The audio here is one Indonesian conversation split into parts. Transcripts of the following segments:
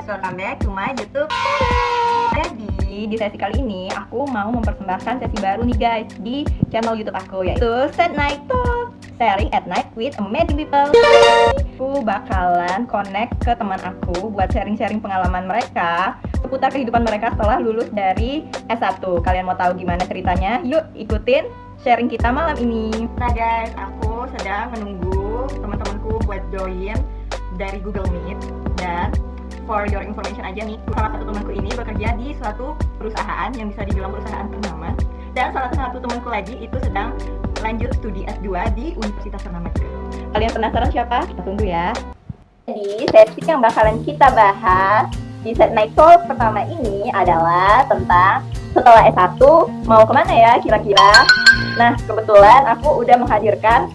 welcome back to my YouTube. Jadi di sesi kali ini aku mau mempersembahkan sesi baru nih guys di channel YouTube aku, yaitu Set Night Talk, sharing at night with amazing people. Aku bakalan connect ke teman aku buat sharing-sharing pengalaman mereka seputar kehidupan mereka setelah lulus dari S1. Kalian mau tahu gimana ceritanya? Yuk ikutin sharing kita malam ini. Nah guys, aku sedang menunggu teman-temanku buat join dari Google Meet. Dan for your information aja nih, salah satu temanku ini bekerja di suatu perusahaan yang bisa dibilang perusahaan ternama. Dan salah satu temanku lagi itu sedang lanjut studi S2 di universitas ternama juga. Kalian penasaran siapa? Kita tunggu ya. Jadi sesi yang bakalan kita bahas di Set Night Talk pertama ini adalah tentang setelah S1 mau kemana ya kira-kira. Nah kebetulan aku udah menghadirkan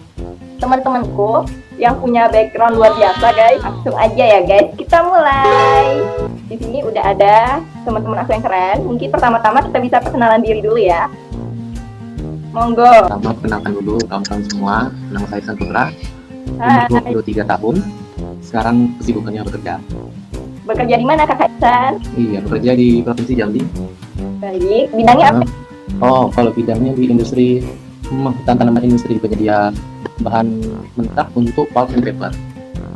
teman-temanku yang punya background luar biasa guys. Langsung aja ya guys, kita mulai. Di sini udah ada teman-teman aku yang keren. Mungkin pertama-tama kita bisa perkenalan diri dulu ya. Monggo. Pertama kenalkan dulu kawan-kawan semua. Nama saya Santura, umur 23 tahun. Sekarang kesibukannya bekerja. Bekerja di mana Kakak Ihsan? Iya, bekerja di Provinsi Jambi. Baik, bidangnya apa? Oh, kalau bidangnya di industri tanaman industri penyedia bahan mentah untuk pulp and paper.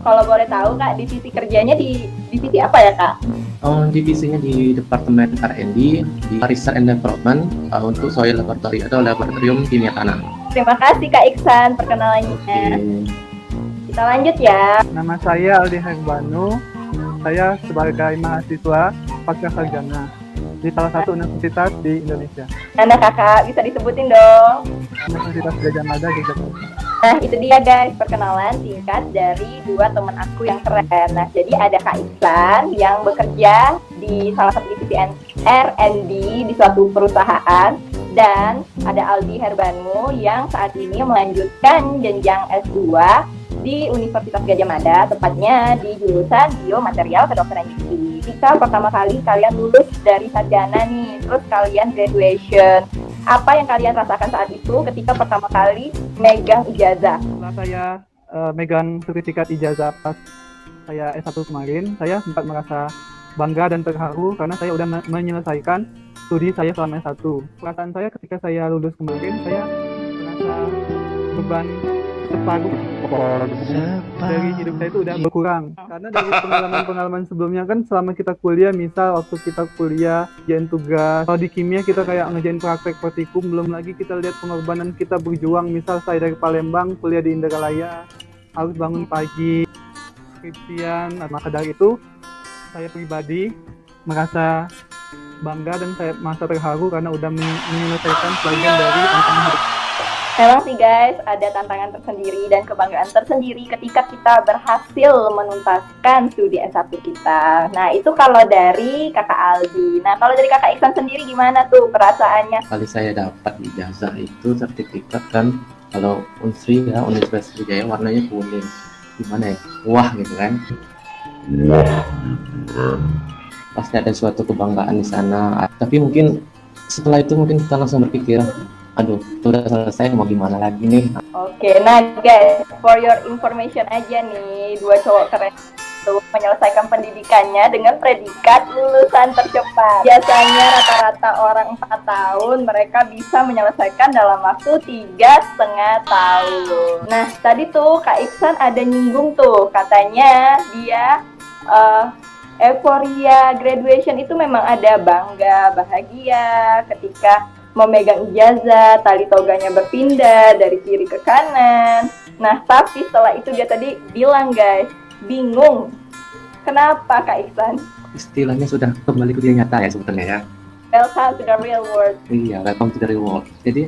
Kalau boleh tahu Kak, divisi kerjanya di divisi apa ya Kak? Divisinya di Departemen R&D, di Research and Development untuk soil laboratory atau laboratorium kimia tanah. Terima kasih Kak Iksan perkenalannya. Kita lanjut ya. Nama saya Aldi Herbanu. Saya sebagai mahasiswa pasca sarjana di salah satu universitas di Indonesia. Nah Kakak bisa disebutin dong. Universitas Gadjah Mada di Jakarta. Nah itu dia guys, perkenalan singkat dari dua teman aku yang keren. Nah jadi ada Kak Iksan yang bekerja di salah satu divisi R&D di suatu perusahaan. Dan ada Aldi Herbanu yang saat ini melanjutkan jenjang S2 di Universitas Gadjah Mada, tepatnya di jurusan Biomaterial Kedokteran Gizi. Ketika pertama kali kalian lulus dari sarjana nih, terus kalian graduation, apa yang kalian rasakan saat itu ketika pertama kali megang ijazah? Setelah saya megang sertifikat ijazah pas saya S1 kemarin, saya sempat merasa bangga dan terharu karena saya sudah menyelesaikan studi saya selama S1. Perasaan saya ketika saya lulus kemarin, saya merasa beban separuh dari hidup saya itu udah berkurang. Karena dari pengalaman-pengalaman sebelumnya kan selama kita kuliah, misal waktu kita kuliah ngerjain tugas, kalau di kimia kita kayak ngerjain praktek praktikum, belum lagi kita lihat pengorbanan kita berjuang. Misal saya dari Palembang kuliah di Indralaya, harus bangun pagi, skripsian. Maka dari itu saya pribadi merasa bangga dan saya merasa terharu karena udah menyelesaikan sebagian dari tantangan hidup. Memang sih guys, ada tantangan tersendiri dan kebanggaan tersendiri ketika kita berhasil menuntaskan studi S1 kita. Nah itu kalau dari Kakak Aldi. Nah kalau dari Kakak Iksan sendiri gimana tuh perasaannya? Kali saya dapat ijazah itu sertifikat kan, kalau Unsri ya, Universitas Sriwijaya warnanya kuning. Gimana ya? Wah gitu kan. Pasti ada suatu kebanggaan di sana. Tapi mungkin setelah itu mungkin kita langsung berpikir, aduh, udah selesai, mau gimana lagi nih? Oke, nah guys, for your information aja nih, dua cowok keren itu menyelesaikan pendidikannya dengan predikat lulusan tercepat. Biasanya rata-rata orang 4 tahun, mereka bisa menyelesaikan dalam waktu 3,5 tahun. Nah, tadi tuh Kak Iksan ada nyinggung tuh, katanya dia euforia graduation itu memang ada bangga, bahagia ketika memegang ijazah, tali toganya berpindah dari kiri ke kanan. Nah, tapi setelah itu dia tadi bilang guys, bingung. Kenapa Kak Iksan? Istilahnya sudah kembali ke dunia nyata ya sebetulnya ya. Welcome to the real world. Iya, welcome to the real world. Jadi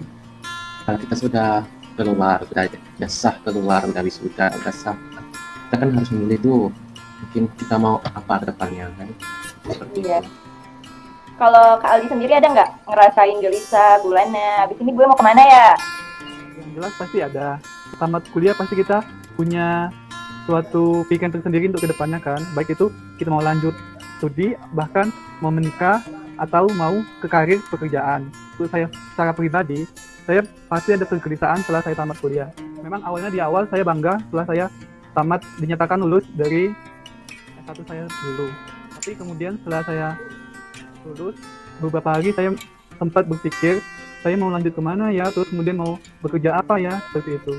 kalau kita sudah keluar, udah sah keluar, udah wisuda, udah sah, kita kan harus memilih tuh, mungkin kita mau apa ke depannya kan. Iya. Kalau Kak Aldi sendiri ada nggak ngerasain gelisah, gulana, abis ini gue mau kemana ya? Yang jelas pasti ada. Tamat kuliah pasti kita punya suatu pikiran tersendiri untuk kedepannya kan. Baik itu kita mau lanjut studi, bahkan mau menikah, atau mau ke karir pekerjaan. Untuk saya secara pribadi, saya pasti ada kegelisahan setelah saya tamat kuliah. Memang awalnya di awal saya bangga setelah saya tamat dinyatakan lulus dari S1 saya dulu. Tapi kemudian setelah saya lulus, beberapa hari saya sempat berpikir saya mau lanjut kemana ya, terus kemudian mau bekerja apa ya, seperti itu.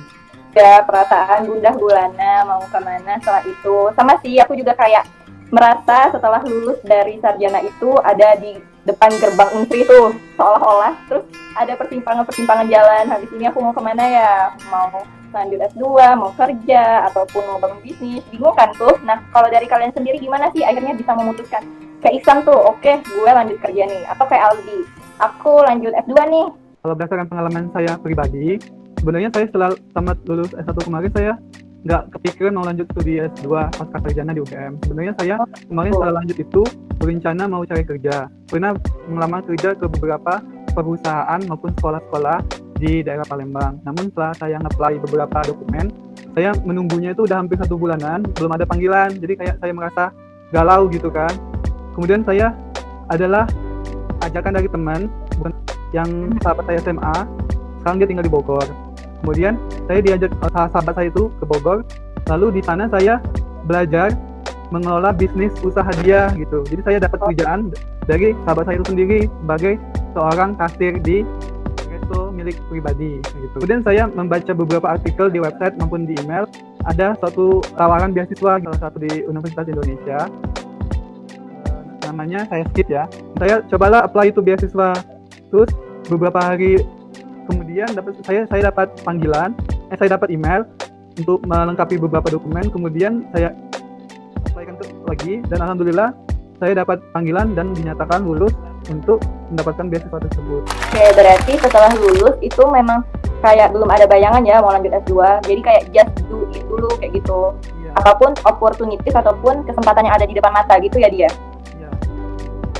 Ya, perasaan gundah gulana mau kemana setelah itu. Sama sih, aku juga kayak merasa setelah lulus dari sarjana itu ada di depan gerbang Unsri tuh, seolah-olah terus ada persimpangan jalan. Habis ini aku mau kemana ya, mau lanjut S2, mau kerja, ataupun mau bangun bisnis, bingung kan tuh. Nah, kalau dari kalian sendiri gimana sih akhirnya bisa memutuskan? Kayak Iksan tuh, oke, gue lanjut kerja nih, atau kayak Aldi, aku lanjut S2 nih. Kalau berdasarkan pengalaman saya pribadi, sebenarnya saya setelah tamat lulus S1 kemarin, saya nggak kepikiran mau lanjut studi S2 pasca sarjana di UGM. Sebenarnya saya kemarin setelah lanjut itu berencana mau cari kerja. Pernah melamar kerja ke beberapa perusahaan maupun sekolah-sekolah di daerah Palembang. Namun setelah saya nge-apply beberapa dokumen, saya menunggunya itu udah hampir 1 bulanan, belum ada panggilan. Jadi kayak saya merasa galau gitu kan. Kemudian saya adalah ajakan dari teman yang sahabat saya SMA, sekarang dia tinggal di Bogor. Kemudian saya diajak sahabat saya itu ke Bogor, lalu di sana saya belajar mengelola bisnis usaha dia gitu. Jadi saya dapat kerjaan dari sahabat saya itu sendiri sebagai seorang kasir di resto milik pribadi gitu. Kemudian saya membaca beberapa artikel di website maupun di email, ada suatu tawaran beasiswa salah satu di Universitas Indonesia, namanya saya skip ya. Saya cobalah apply itu beasiswa. Terus beberapa hari kemudian saya dapat panggilan, saya dapat email untuk melengkapi beberapa dokumen. Kemudian saya apply lagi dan alhamdulillah saya dapat panggilan dan dinyatakan lulus untuk mendapatkan beasiswa tersebut. Oke, berarti setelah lulus itu memang kayak belum ada bayangan ya mau lanjut S2. Jadi kayak just do it dulu kayak gitu. Iya. Apapun opportunities ataupun kesempatan yang ada di depan mata gitu ya dia. Iya.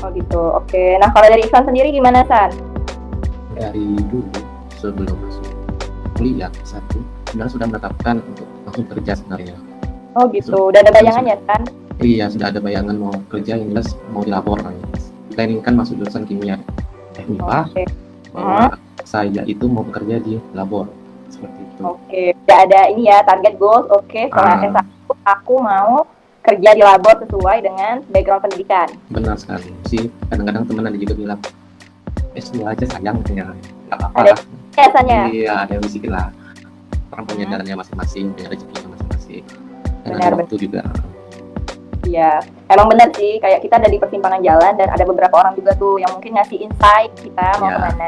Oh gitu. Oke. Nah, kalau dari Iksan sendiri gimana, San? Dari dulu sebelum masuk kuliah satu sebenarnya sudah menetapkan untuk langsung kerja sebenarnya. Oh gitu. Udah ada bayangan ya, San? Iya, sudah ada bayangan mau kerja yang jelas mau di labor. Planning kan masuk jurusan kimia MIPA, Oke. bahwa saya itu mau bekerja di labor seperti itu. Oke. Udah ada ini ya target goals. Oke. Setelah S1 aku mau kerja di labor sesuai dengan background pendidikan. Benar sekali sih. Kadang-kadang teman ada juga bilang S2 aja sayang katanya. Nggak apa-apa Ada lah. biasanya. Iya, ada yang bisikin lah. Orang punya jalannya masing-masing, punya rezekinya masing-masing. Dan Benar, ada waktu juga. Iya, emang benar sih. Kayak kita ada di persimpangan jalan dan ada beberapa orang juga tuh yang mungkin ngasih insight kita mau Iya. kemana.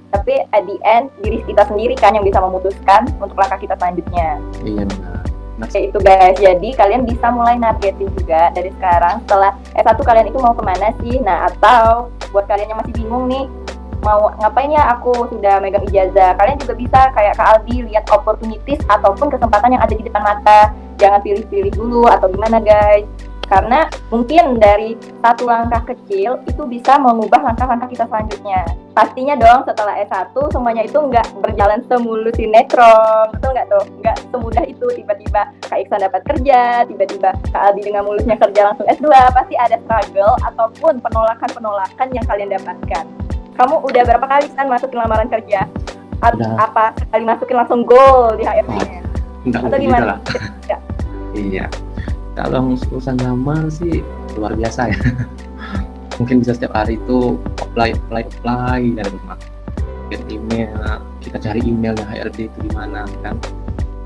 Tapi at the end diri kita sendiri kan yang bisa memutuskan untuk langkah kita selanjutnya. Iya benar. Nah, Oke itu guys, jadi kalian bisa mulai nargetin juga dari sekarang setelah S1 kalian itu mau kemana sih. Nah atau buat kalian yang masih bingung nih mau ngapain ya aku sudah megang ijazah, kalian juga bisa kayak Kak Aldi lihat opportunities ataupun kesempatan yang ada di depan mata. Jangan pilih-pilih dulu atau gimana guys, karena mungkin dari satu langkah kecil itu bisa mengubah langkah-langkah kita selanjutnya. Pastinya dong setelah S1 semuanya itu nggak berjalan semulus sinetron, betul nggak tuh? Nggak semudah itu tiba-tiba Kak Iksan dapat kerja, tiba-tiba Kak Aldi dengan mulusnya kerja langsung S2, pasti ada struggle ataupun penolakan-penolakan yang kalian dapatkan. Kamu udah berapa kali kan masukin lamaran kerja? Udah. Apa sekali masukin langsung goal di HRD-nya? enggak Atau gitu gimana? lah. Iya. Kalau urusan lamar sih luar biasa ya. Mungkin bisa setiap hari itu apply dari rumah. Get email, kita cari emailnya HRD itu di mana kan.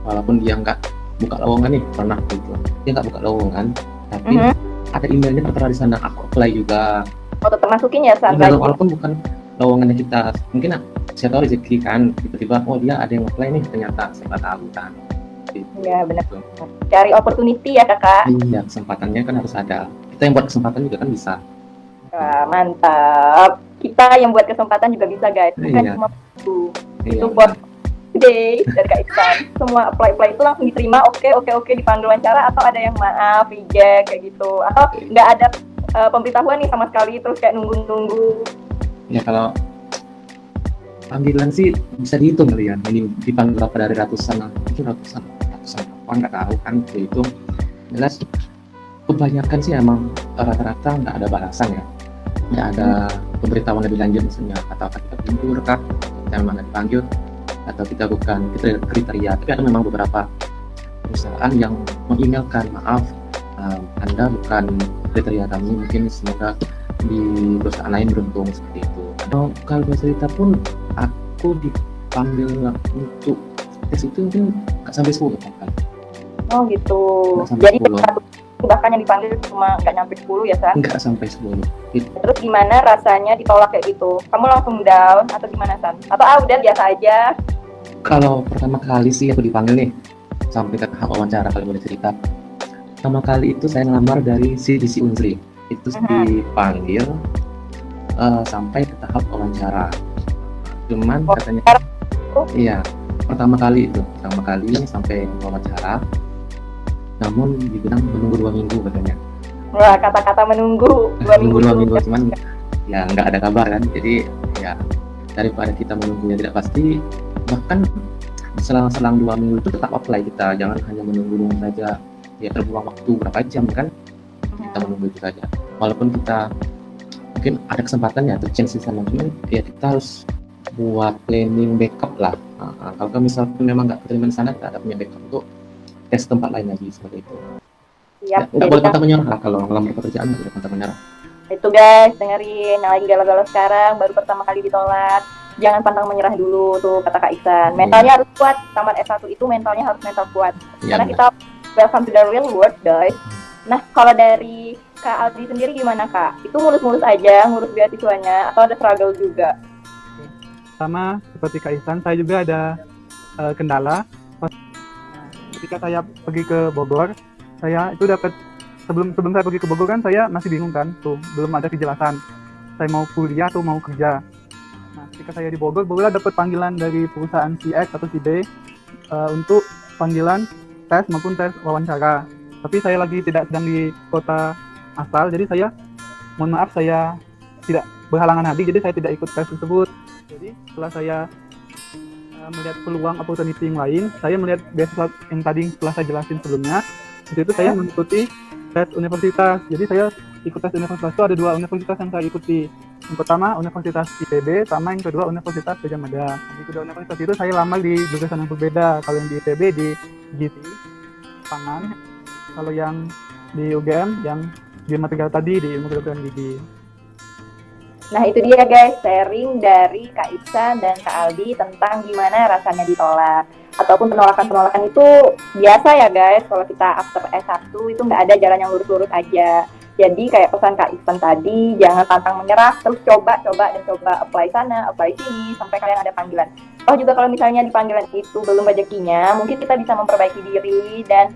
Walaupun dia nggak buka lowongan nih, pernah gitu. Dia nggak buka lowongan, tapi ada emailnya tertera di sana. Aku apply juga. Oh tetap masukin ya saat Iya, walaupun bukan lowongannya kita, mungkin saya tahu rezeki kan, tiba-tiba oh dia ada yang apply nih, ternyata saya nggak tahu kan. Gitu. Iya benar. Cari opportunity ya kakak. Iya, kesempatannya kan harus ada. Kita yang buat kesempatan juga kan bisa. Wah, mantap. Kita yang buat kesempatan juga bisa guys. Bukan Iya. cuma itu. Iya, Itu buat today dari Kak Iksan. Semua apply itu langsung diterima. Oke dipanggil wawancara atau ada yang maaf, reject kayak gitu. Atau nggak ada pemberitahuan nih sama sekali terus kayak nunggu. Ya kalau panggilan sih bisa dihitung kali ya. Ini dipanggil berapa dari ratusan apa nggak tahu kan itu. Jelas kebanyakan sih emang rata-rata nggak ada balasan ya. Nggak ada pemberitahuan lebih lanjut misalnya atau kita mundur kah, kita memang nggak dipanggil atau kita bukan kriteria. Tapi ada memang beberapa perusahaan yang mengemailkan maaf Anda bukan kriteria kami, mungkin semoga di perusahaan lain beruntung seperti itu. Atau kalau cerita pun aku dipanggil untuk tes itu mungkin nggak sampai 10 kan. Oh gitu. Nggak sampai Jadi 10. satu bahkan yang dipanggil cuma nggak nyampe 10 ya San? Nggak sampai 10. Terus gimana rasanya ditolak kayak gitu? Kamu langsung down atau gimana San? Atau udah biasa aja? Kalau pertama kali sih aku dipanggil nih sampai ke tahap wawancara, kalau boleh cerita. Pertama kali itu saya ngelamar dari CDC Unsri. Itu dipanggil sampai ke tahap wawancara. Cuman katanya iya, pertama kali sampai wawancara. Namun dibilang menunggu 2 minggu katanya. Wah, kata-kata menunggu 2 minggu. 2 minggu cuman ya nggak ada kabar kan. Jadi ya daripada kita menunggunya tidak pasti, bahkan selang-selang 2 minggu itu tetap apply kita. Jangan hanya menunggu saja. Ya terbuang waktu berapa jam kan. Kita menunggu itu saja. Walaupun kita mungkin ada kesempatan ya atau chance di sana, cuman ya kita harus buat planning backup lah. Kalau misalkan memang nggak keterima di sana, kita ada punya backup untuk tes tempat lain lagi seperti itu. Siap. Nggak boleh pantang menyerah lah, kalau ngelamar pekerjaan nggak boleh pantang menyerah. Itu guys, dengerin yang lagi galau-galau sekarang, baru pertama kali ditolak. Jangan pantang menyerah dulu tuh kata Kak Iksan. Mentalnya harus kuat. Tamat S1 itu mentalnya harus mental kuat. Ya, Karena kita welcome to the real world guys. Nah, kalau dari Kak Aldi sendiri gimana Kak? Itu mulus-mulus aja ngurus beasiswanya atau ada struggle juga? Sama seperti Kak Ihsan, saya juga ada kendala. Ketika saya pergi ke Bogor, saya itu dapat sebelum saya pergi ke Bogor kan saya masih bingung kan, tuh belum ada kejelasan saya mau kuliah atau mau kerja. Nah, ketika saya di Bogor, barulah dapat panggilan dari perusahaan si X atau si B untuk panggilan tes maupun tes wawancara. Tapi saya lagi tidak sedang di kota asal, jadi saya mohon maaf saya tidak berhalangan hadir, jadi saya tidak ikut tes tersebut. Jadi setelah saya melihat peluang opportunity yang lain, saya melihat beasiswa yang tadi setelah saya jelasin sebelumnya, itu saya mengikuti tes universitas. Jadi saya ikut tes universitas itu ada 2 universitas yang saya ikuti. Yang pertama Universitas ITB, sama yang kedua Universitas Gadjah Mada. Di kedua universitas itu saya lamar di jurusan yang berbeda. Kalau yang di ITB di GT, pangan. Kalau yang di UGM yang biomaterial tadi di ilmu kedokteran gigi. Nah itu dia guys, sharing dari Kak Iksan dan Kak Aldi tentang gimana rasanya ditolak. Ataupun penolakan-penolakan itu biasa ya guys, kalau kita after S1 itu nggak ada jalan yang lurus-lurus aja. Jadi kayak pesan Kak Iksan tadi, jangan pantang menyerah, terus coba apply sana, apply sini, sampai kalian ada panggilan. Oh juga kalau misalnya di panggilan itu belum rezekinya, mungkin kita bisa memperbaiki diri dan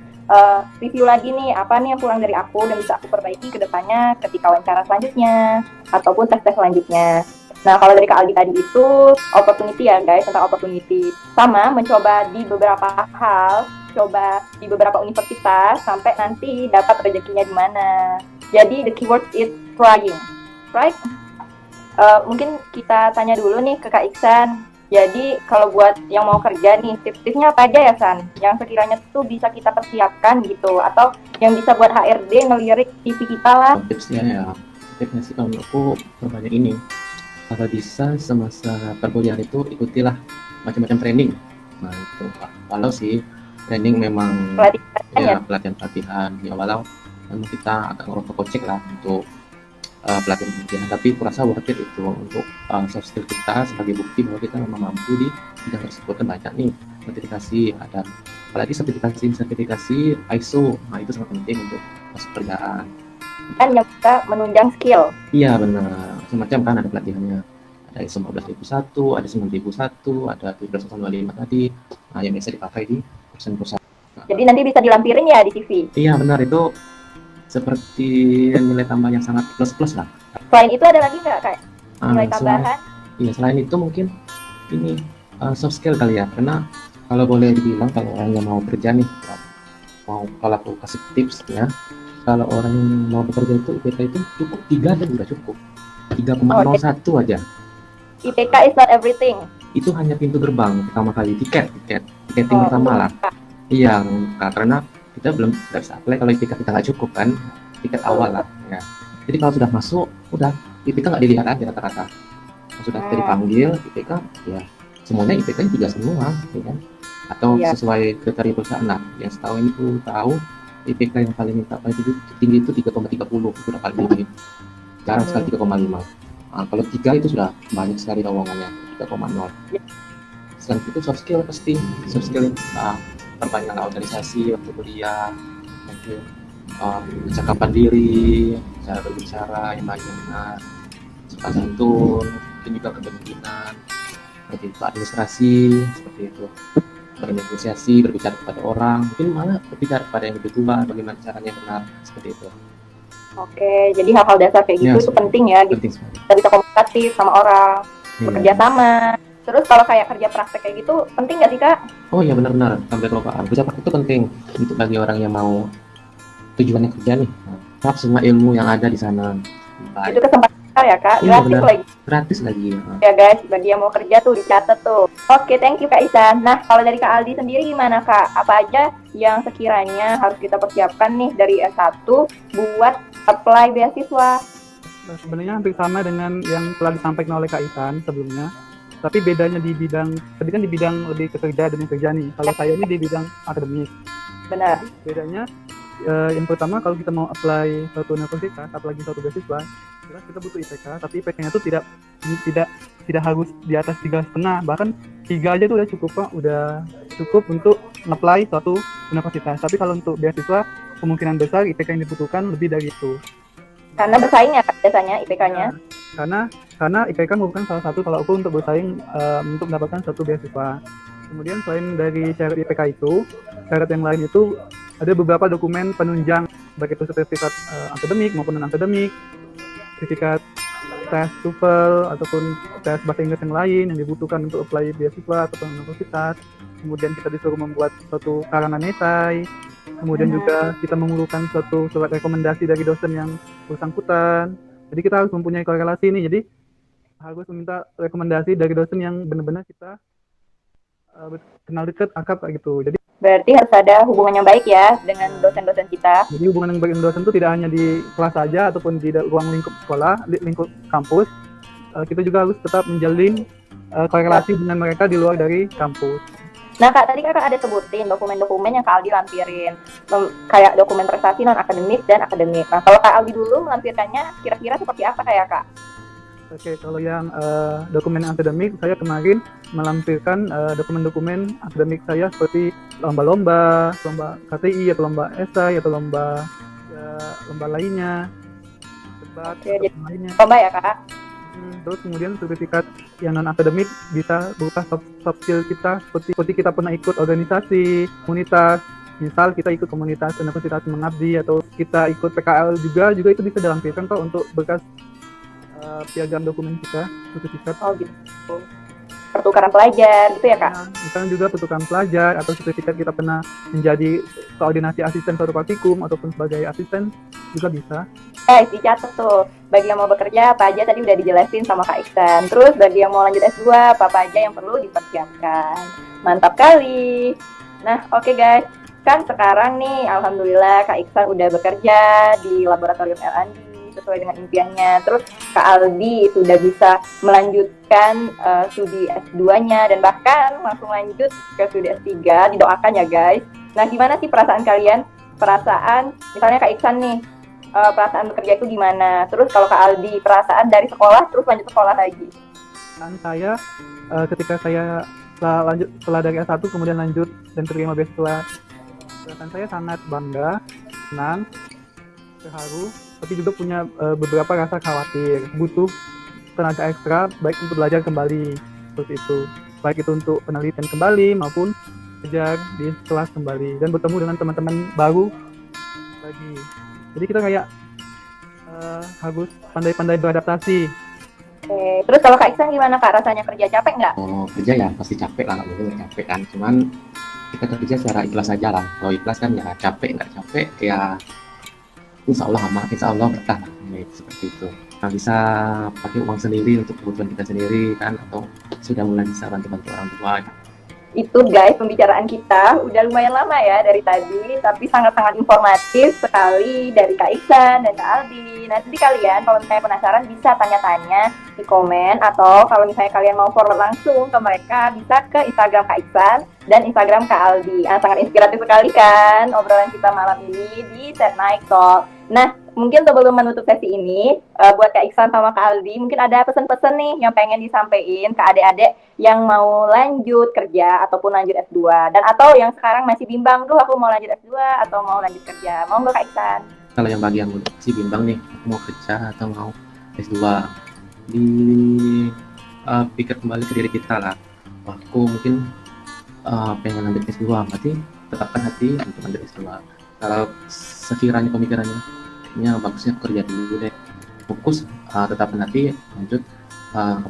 review lagi nih, apa nih yang kurang dari aku dan bisa aku perbaiki ke depannya ketika wawancara selanjutnya ataupun tes-tes selanjutnya. Nah, kalau dari Kak Aldi tadi itu opportunity ya guys, tentang opportunity. Sama mencoba di beberapa hal, coba di beberapa universitas sampai nanti dapat rezekinya di mana. Jadi the keyword is trying, right? Mungkin kita tanya dulu nih ke Kak Iksan. Jadi kalau buat yang mau kerja nih, tips-tipsnya apa aja ya San? Yang sekiranya tuh bisa kita persiapkan gitu, atau yang bisa buat HRD ngelirik CV kita lah. Tipsnya sih kalau menurutku perbanyak ini. Kalau bisa semasa perkuliahan itu ikutilah macam-macam training. Nah itu, walau sih training memang pelatihan ya, walau memang kita agak ngerokok kocek lah untuk pelatihan, tapi kurasa worth it itu untuk soft skill kita sebagai bukti bahwa kita memang mampu di bidang tersebut. Kan banyak nih sertifikasi, ada apalagi sertifikasi ISO, nah itu sangat penting untuk masuk kerjaan. Kan yang bisa menunjang skill. Iya benar, semacam kan ada pelatihannya, ada ISO 14001, ada 9001, ada 17025 tadi, nah yang biasa dipakai di perusahaan. Jadi nanti bisa dilampirin ya di CV. Iya benar, itu seperti nilai tambah yang sangat plus lah. Selain itu ada lagi nggak kayak nilai tambahan? Selain itu mungkin ini soft skill kali ya, karena kalau boleh dibilang kalau orang yang mau kerja nih, kalau aku kasih tips ya, kalau orang yang mau bekerja itu IPK itu cukup 3 dan udah cukup 3,01 aja. IPK is not everything. Itu hanya pintu gerbang pertama kali, tiketing pertama lah. Iya, karena kita belum bisa apply kalau IPK kita nggak cukup kan, tiket awal lah ya. Jadi kalau sudah masuk, udah IPK nggak dilihat aja rata-rata. Kalau sudah dipanggil IPK ya semuanya IPK 3 semua, ya kan? Atau sesuai kriteria perusahaan. Nah, yang setahu ini tahu IPK yang paling tinggi itu 3,30, itu udah paling tinggi. Jarang sekali 3,5. Nah, kalau 3 itu sudah banyak sekali lowongannya, 3,0. Selain itu soft skill pasti, soft skill perbanyak organisasi waktu kuliah, mungkin percakapan diri, cara berbicara yang baik dan benar, sopan santun, mungkin juga kepemimpinan, seperti itu, administrasi, seperti itu, bernegosiasi, berbicara kepada orang, mungkin malah berbicara kepada yang lebih tua, bagaimana caranya benar, seperti itu. Oke, jadi hal-hal dasar kayak gitu Ya, itu penting ya, penting sekali. kita bisa komunikatif sama orang, bekerja Iya. sama. Terus kalau kayak kerja praktek kayak gitu, penting nggak sih Kak? Oh iya benar-benar, sampai kelupaan. Kerja praktik itu penting untuk bagi orang yang mau tujuannya kerja nih. Serap semua ilmu yang ada di sana. Baik. Itu kesempatan besar ya Kak, Iya, gratis benar. lagi. Gratis lagi. Ya guys, bagi yang mau kerja tuh dicatat tuh. Oke, thank you Kak Isan. Nah, kalau dari Kak Aldi sendiri gimana Kak? Apa aja yang sekiranya harus kita persiapkan nih dari S1 buat apply beasiswa? Nah, sebenarnya hampir sama dengan yang telah disampaikan oleh Kak Isan sebelumnya. Tapi bedanya di bidang, tadi kan di bidang lebih ke kerja dan kerja nih. Kalau saya ini di bidang akademik. Benar. Bedanya yang pertama kalau kita mau apply suatu universitas, apalagi suatu beasiswa, jelas kita butuh IPK, tapi IPK-nya itu tidak harus di atas 3,5, bahkan 3 aja itu udah cukup Pak, udah cukup untuk apply suatu universitas. Tapi kalau untuk beasiswa kemungkinan besar IPK yang dibutuhkan lebih dari itu. Karena bersaing ya Kak biasanya IPK-nya. Karena IPK merupakan salah satu tolak ukur untuk bersaing untuk mendapatkan suatu beasiswa. Kemudian selain dari syarat IPK itu, syarat yang lain itu ada beberapa dokumen penunjang, baik itu sertifikat akademik maupun non-akademik, sertifikat tes TOEFL ataupun tes bahasa Inggris yang lain yang dibutuhkan untuk apply beasiswa ataupun universitas. Kemudian kita disuruh membuat suatu karangan esai. Kemudian juga kita memerlukan suatu surat rekomendasi dari dosen yang bersangkutan. Jadi kita harus mempunyai korelasi ini. Jadi harus meminta rekomendasi dari dosen yang benar-benar kita kenal dekat, akrab kayak gitu. Jadi Berarti harus ada hubungan yang baik ya dengan dosen-dosen kita. Jadi hubungan yang baik dengan dosen itu tidak hanya di kelas saja ataupun di ruang lingkup sekolah, lingkup kampus. Kita juga harus tetap menjalin korelasi dengan mereka di luar dari kampus. Nah Kak, tadi Kakak ada sebutin dokumen-dokumen yang Kak Aldi lampirin. Kayak dokumen prestasi non-akademik dan akademik. Nah kalau Kak Aldi dulu melampirkannya kira-kira seperti apa kayak Kak? Oke, kalau yang dokumen akademik, saya kemarin melampirkan dokumen-dokumen akademik saya seperti lomba-lomba, lomba KTI atau lomba esai atau lomba lainnya, debat Oke, atau lainnya. Lomba ya Kak? Terus kemudian sertifikat yang non akademik bisa berupa soft skill kita, seperti kita pernah ikut organisasi, komunitas. Misal kita ikut komunitas universitas mengabdi atau kita ikut PKL juga itu bisa dilampirkan kok untuk bekas piagam dokumen kita, sertifikat. Oh gitu. Pertukaran pelajar gitu ya Kak? Misalnya juga pertukaran pelajar atau sertifikat kita pernah menjadi koordinasi asisten suatu praktikum ataupun sebagai asisten juga bisa. Dicatat tuh. Bagi yang mau bekerja apa aja tadi udah dijelasin sama Kak Iksan. Terus bagi yang mau lanjut S2 apa aja yang perlu dipersiapkan. Mantap kali. Nah oke guys, kan sekarang nih alhamdulillah Kak Iksan udah bekerja di laboratorium R&D sesuai dengan impiannya. Terus Kak Aldi sudah bisa melanjutkan studi S2-nya dan bahkan langsung lanjut ke studi S3. Didoakan ya guys. Nah gimana sih perasaan kalian? Perasaan misalnya Kak Iksan nih, perasaan bekerja itu gimana? Terus kalau Kak Aldi, perasaan dari sekolah terus lanjut sekolah lagi? Dan saya ketika saya setelah dari S1 kemudian lanjut dan terima beasiswa, perasaan saya sangat bangga, senang, terharu, tapi juga punya beberapa rasa khawatir, butuh tenaga ekstra baik untuk belajar kembali seperti itu, baik itu untuk penelitian kembali maupun belajar di kelas kembali dan bertemu dengan teman-teman baru lagi. Jadi kita kayak harus pandai-pandai beradaptasi. Oke. Terus kalau Kak Iksan gimana Kak? Rasanya kerja capek nggak? Oh kerja ya pasti capek lah, nggak mungkin nggak capek kan. Cuman kita kerja secara ikhlas aja lah. Kalau ikhlas kan ya capek nggak capek ya. Insya Allah aman, insya Allah berkah lah, seperti itu. Nah, bisa pakai uang sendiri untuk kebutuhan kita sendiri kan, atau sudah mulai bisa bantu-bantu orang tua. Itu guys, pembicaraan kita udah lumayan lama ya dari tadi, tapi sangat-sangat informatif sekali dari Kak Iksan dan Kak Aldi. Nah, jadi kalian kalau misalnya penasaran bisa tanya-tanya di komen, atau kalau misalnya kalian mau forward langsung ke mereka, bisa ke Instagram Kak Iksan dan Instagram Kak Aldi. Sangat inspiratif sekali kan obrolan kita malam ini di Set Night Talk. Nah, mungkin sebelum menutup sesi ini, buat Kak Iksan sama Kak Aldi, mungkin ada pesan-pesan nih yang pengen disampaikan ke adik-adik yang mau lanjut kerja ataupun lanjut S2, dan atau yang sekarang masih bimbang, tuh aku mau lanjut S2 atau mau lanjut kerja. Mau nggak Kak Iksan? Kalau yang bagi yang masih bimbang nih, mau kerja atau mau S2, pikir kembali ke diri kita lah. Aku mungkin pengen lanjut S2, berarti tetapkan hati untuk lanjut S2. Kalau sekiranya pemikirannya bagusnya kerja dulu deh, fokus, tetapkan hati, lanjut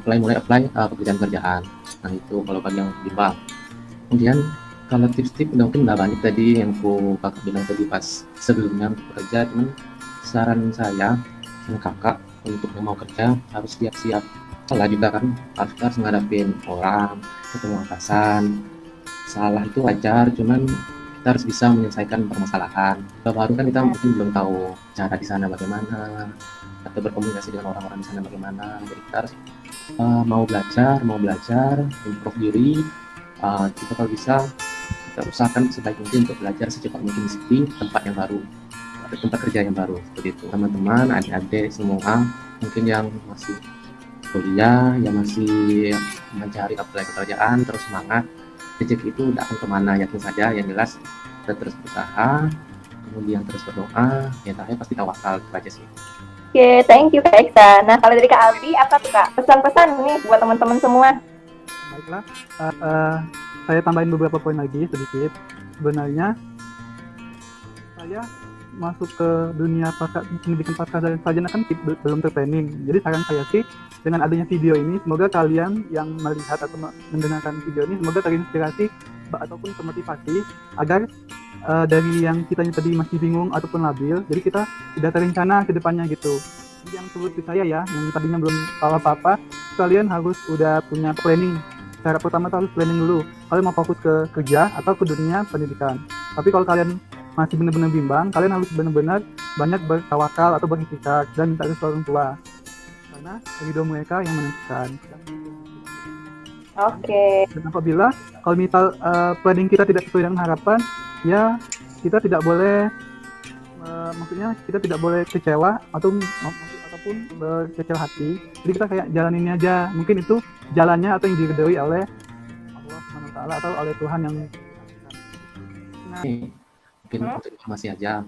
mulai apply pekerjaan-kerjaan. Nah itu kalau bagi yang bimbang. Kemudian kalau tips-tips mungkin udah banyak tadi yang kakak bilang tadi pas sebelumnya untuk bekerja, cuman saran saya sama kakak untuk yang mau kerja harus siap-siap. Salah juga kan, harus ngadapin orang, ketemu atasan. Salah itu wajar, cuman kita harus bisa menyelesaikan permasalahan. Kalau baru kan kita mungkin belum tahu cara di sana bagaimana, atau berkomunikasi dengan orang-orang di sana bagaimana. Jadi kita harus mau belajar, improve diri. Kita kalau bisa kita usahakan sebaik mungkin untuk belajar secepat mungkin di tempat yang baru, atau tempat kerja yang baru. Seperti itu teman-teman, adik-adik semua mungkin yang masih kuliah, yang masih mencari apply pekerjaan, terus semangat. Rezeki itu tidak akan kemana, yakin saja. Yang jelas kita terus berusaha, kemudian terus berdoa, yang terakhir pasti tawakal. Itu aja sih. Oke, thank you Kak Iksan. Nah, kalau dari Kak Aldi, apa tuh Kak pesan-pesan nih buat teman-teman semua? Baiklah, saya tambahin beberapa poin lagi sedikit. Sebenarnya saya masuk ke dunia pendidikan pasca sarjana kan belum terplanning. Jadi saran saya sih, dengan adanya video ini, semoga kalian yang melihat atau mendengarkan video ini semoga terinspirasi ataupun termotivasi agar dari yang kita tadi masih bingung ataupun labil, jadi kita sudah terencana ke depannya gitu. Jadi yang seperti saya ya, yang tadinya belum tahu apa-apa, kalian harus udah punya planning. Cara pertama harus planning dulu, kalian mau fokus ke kerja atau ke dunia pendidikan. Tapi kalau kalian masih benar-benar bimbang, kalian harus benar-benar banyak bertawakal atau berikhtiar dan minta restu orang tua, karena ridho mereka yang menentukan. Oke. Dan apabila kalau misal planning kita tidak sesuai dengan harapan, ya kita tidak boleh maksudnya kita tidak boleh kecewa ataupun berkecil hati. Jadi kita kayak jalanin aja, mungkin itu jalannya atau yang diridhoi oleh Allah SWT atau oleh Tuhan yang Mungkin untuk informasi aja,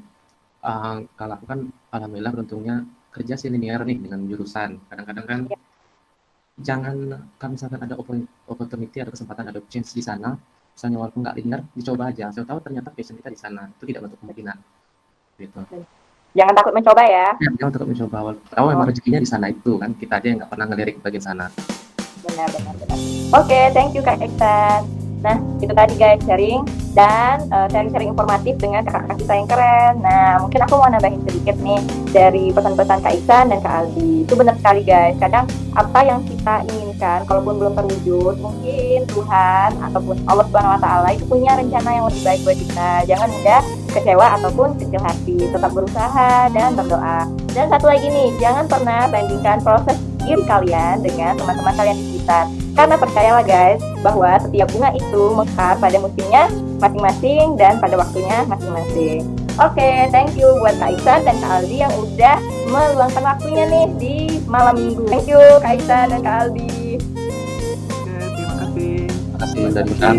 kalau aku kan alhamdulillah beruntungnya kerja sih linear nih dengan jurusan. Kadang-kadang kan jangan, kalau misalkan ada opportunity, ada kesempatan, ada chance di sana, misalnya walaupun nggak linear, dicoba aja. Saya tahu ternyata passion kita di sana, itu tidak menutup kemungkinan. Gitu. Jangan takut mencoba ya. Jangan takut mencoba, walaupun tahu memang rezekinya di sana itu kan, kita aja yang nggak pernah ngelirik bagian sana. Benar. Oke, thank you Kak Iksan. Nah, itu tadi guys sharing dan sharing informatif dengan kakak-kakak kita yang keren. Nah, mungkin aku mau nambahin sedikit nih dari pesan-pesan Kak Iksan dan Kak Aldi. Itu benar sekali guys. Kadang apa yang kita inginkan, kalaupun belum terwujud, mungkin Tuhan ataupun Allah SWT itu punya rencana yang lebih baik buat kita. Jangan mudah kecewa ataupun kecil hati. Tetap berusaha dan berdoa. Dan satu lagi nih, jangan pernah bandingkan proses diri kalian dengan teman-teman kalian di sekitar. Karena percayalah guys, bahwa setiap bunga itu mekar pada musimnya masing-masing dan pada waktunya masing-masing. Oke, thank you buat Kak Iksan dan Kak Aldi yang udah meluangkan waktunya nih di malam minggu. Thank you Kak Iksan dan Kak Aldi. Oke, terima kasih. Terima kasih dan bukan.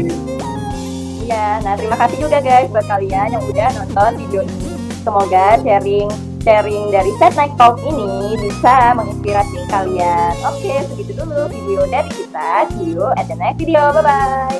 Iya, nah terima kasih juga guys buat kalian yang udah nonton video ini. Semoga sharing dari Set Night Talk ini bisa menginspirasi kalian. Oke, segitu dulu video dari kita. See you at the next video. Bye-bye.